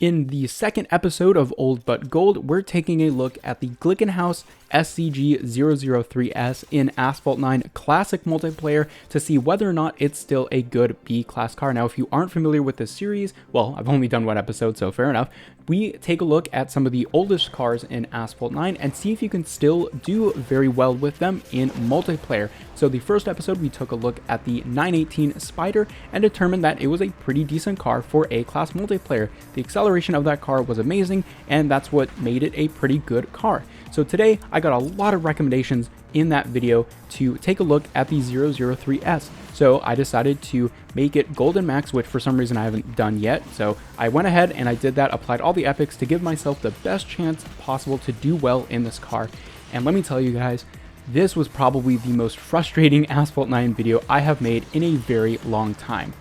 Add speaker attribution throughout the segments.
Speaker 1: In the second episode of Old But Gold, we're taking a look at the Glickenhaus SCG-003S in Asphalt 9 Classic Multiplayer to see whether or not it's still a good B-class car. Now, if you aren't familiar with this series, well, I've only done one episode, so fair enough. We take a look at some of the oldest cars in Asphalt 9 and see if you can still do very well with them in multiplayer. So the first episode, we took a look at the 918 Spider and determined that it was a pretty decent car for A-class multiplayer. The acceleration of that car was amazing, and that's what made it a pretty good car. So today, I got a lot of recommendations in that video to take a look at the 003S. So I decided to make it Golden Max, which for some reason I haven't done yet. So I went ahead and I did that, applied all the epics to give myself the best chance possible to do well in this car. And let me tell you guys, this was probably the most frustrating Asphalt 9 video I have made in a very long time.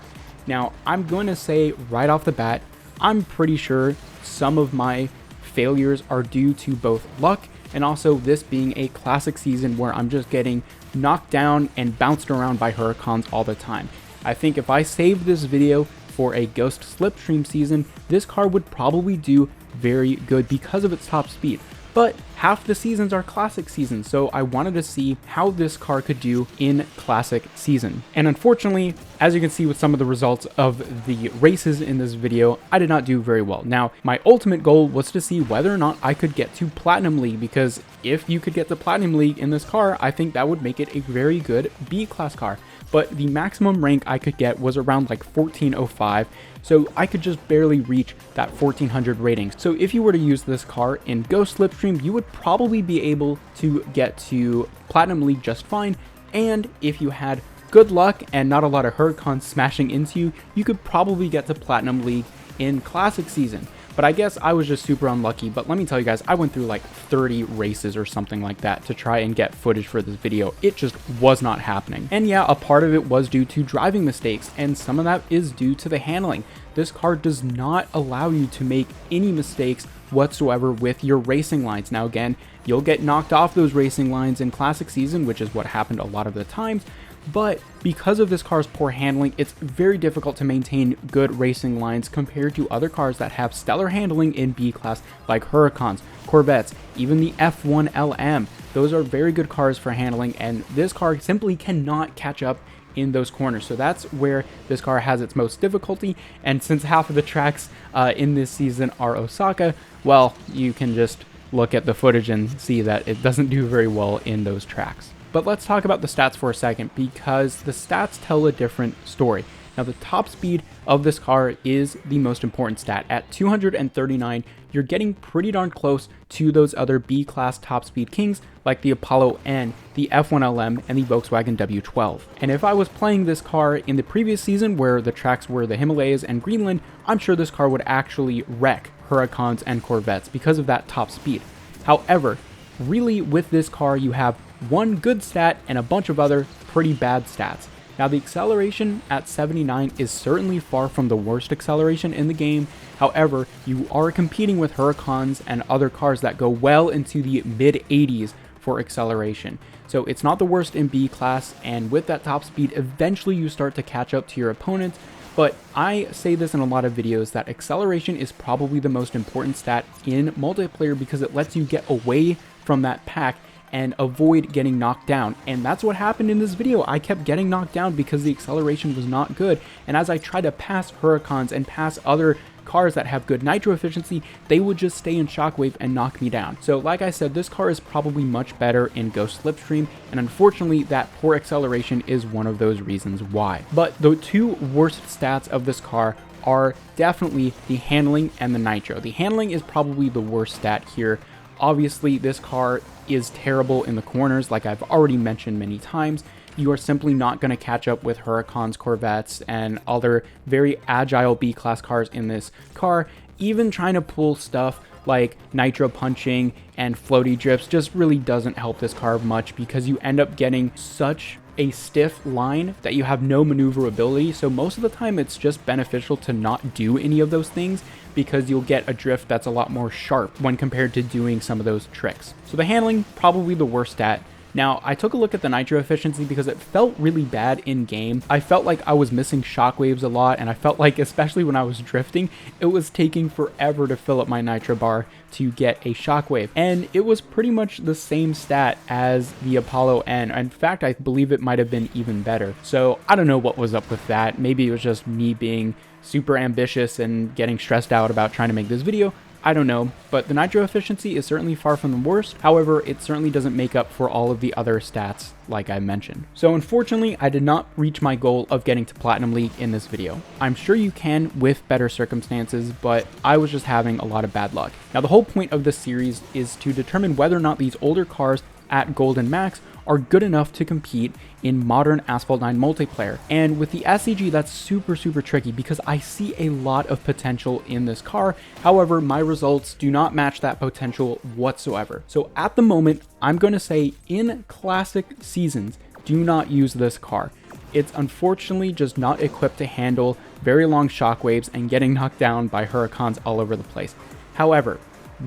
Speaker 1: Now, I'm going to say right off the bat, I'm pretty sure some of my failures are due to both luck and also this being a classic season where I'm just getting knocked down and bounced around by hurricanes all the time. I think if I saved this video for a Ghost Slipstream season, this car would probably do very good because of its top speed. But half the seasons are classic seasons, so I wanted to see how this car could do in classic season. And unfortunately, as you can see with some of the results of the races in this video, I did not do very well. Now, my ultimate goal was to see whether or not I could get to Platinum League, because if you could get to Platinum League in this car, I think that would make it a very good B-class car. But the maximum rank I could get was around like 1405, so I could just barely reach that 1400 rating. So if you were to use this car in Ghost Slipstream, you would probably be able to get to Platinum League just fine, and if you had good luck and not a lot of hurricanes smashing into you, you could probably get to Platinum League in Classic Season. But I guess I was just super unlucky. But let me tell you guys, I went through like 30 races or something like that to try and get footage for this video. It just was not happening. And yeah, a part of it was due to driving mistakes, and some of that is due to the handling. This car does not allow you to make any mistakes whatsoever with your racing lines. Now again, you'll get knocked off those racing lines in Classic Season, which is what happened a lot of the times. But because of this car's poor handling, it's very difficult to maintain good racing lines compared to other cars that have stellar handling in B-class, like Huracans, Corvettes, even the F1LM. Those are very good cars for handling, and this car simply cannot catch up in those corners. So that's where this car has its most difficulty, and since half of the tracks in this season are Osaka, well, you can just look at the footage and see that it doesn't do very well in those tracks. But let's talk about the stats for a second, because the stats tell a different story. Now, the top speed of this car is the most important stat. At 239, you're getting pretty darn close to those other B-class top speed kings like the Apollo N, the F1LM, and the Volkswagen W12. And if I was playing this car in the previous season where the tracks were the Himalayas and Greenland, I'm sure this car would actually wreck Huracans and Corvettes because of that top speed. However, really with this car, you have one good stat and a bunch of other pretty bad stats. Now, the acceleration at 79 is certainly far from the worst acceleration in the game. However, you are competing with Huracans and other cars that go well into the mid 80s for acceleration. So it's not the worst in B class, and with that top speed, eventually you start to catch up to your opponents. But I say this in a lot of videos that acceleration is probably the most important stat in multiplayer because it lets you get away from that pack and avoid getting knocked down. And that's what happened in this video. I kept getting knocked down because the acceleration was not good. And as I tried to pass Huracans and pass other cars that have good nitro efficiency, they would just stay in shockwave and knock me down. So like I said, this car is probably much better in Ghost Slipstream, and unfortunately that poor acceleration is one of those reasons why. But the two worst stats of this car are definitely the handling and the nitro. The handling is probably the worst stat here. Obviously, this car is terrible in the corners, like I've already mentioned many times. You are simply not going to catch up with Huracans, Corvettes, and other very agile B-class cars in this car. Even trying to pull stuff like nitro punching and floaty drifts just really doesn't help this car much, because you end up getting such a stiff line that you have no maneuverability. So most of the time it's just beneficial to not do any of those things, because you'll get a drift that's a lot more sharp when compared to doing some of those tricks. So the handling, probably the worst stat. Now, I took a look at the nitro efficiency because it felt really bad in game. I felt like I was missing shockwaves a lot, and I felt like, especially when I was drifting, it was taking forever to fill up my nitro bar to get a shockwave. And it was pretty much the same stat as the Apollo N. In fact, I believe it might have been even better. So I don't know what was up with that. Maybe it was just me being super ambitious and getting stressed out about trying to make this video. I don't know, but the nitro efficiency is certainly far from the worst. However, it certainly doesn't make up for all of the other stats like I mentioned. So unfortunately, I did not reach my goal of getting to Platinum League in this video. I'm sure you can with better circumstances, but I was just having a lot of bad luck. Now, the whole point of this series is to determine whether or not these older cars at Gold and Max are good enough to compete in modern Asphalt 9 multiplayer. And with the SCG, that's super tricky because I see a lot of potential in this car. However, my results do not match that potential whatsoever. So at the moment, I'm going to say in classic seasons, do not use this car. It's unfortunately just not equipped to handle very long shockwaves and getting knocked down by hurricanes all over the place. However,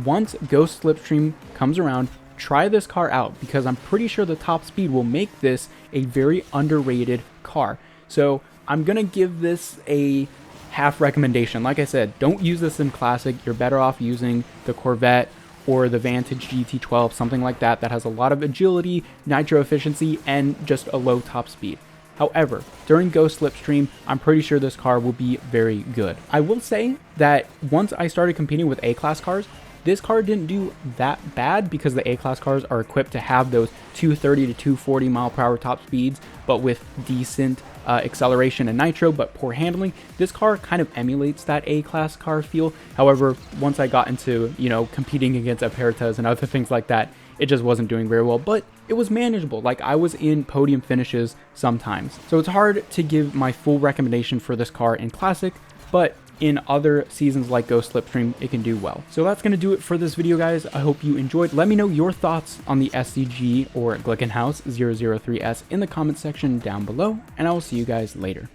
Speaker 1: once Ghost Slipstream comes around, try this car out because I'm pretty sure the top speed will make this a very underrated car. So I'm gonna give this a half recommendation. Like I said, don't use this in classic. You're better off using the Corvette or the Vantage GT12, something like that, that has a lot of agility, nitro efficiency, and just a low top speed. However, during Ghost Slipstream, I'm pretty sure this car will be very good. I will say that once I started competing with A-Class cars, this car didn't do that bad because the A-Class cars are equipped to have those 230 to 240 mile per hour top speeds, but with decent acceleration and nitro, but poor handling. This car kind of emulates that A-Class car feel. However, once I got into, competing against Apertas and other things like that, it just wasn't doing very well, but it was manageable. Like, I was in podium finishes sometimes. So it's hard to give my full recommendation for this car in Classic, but in other seasons like Ghost Slipstream, it can do well. So that's going to do it for this video, guys. I hope you enjoyed. Let me know your thoughts on the SCG or Glickenhaus 003S in the comment section down below, and I will see you guys later.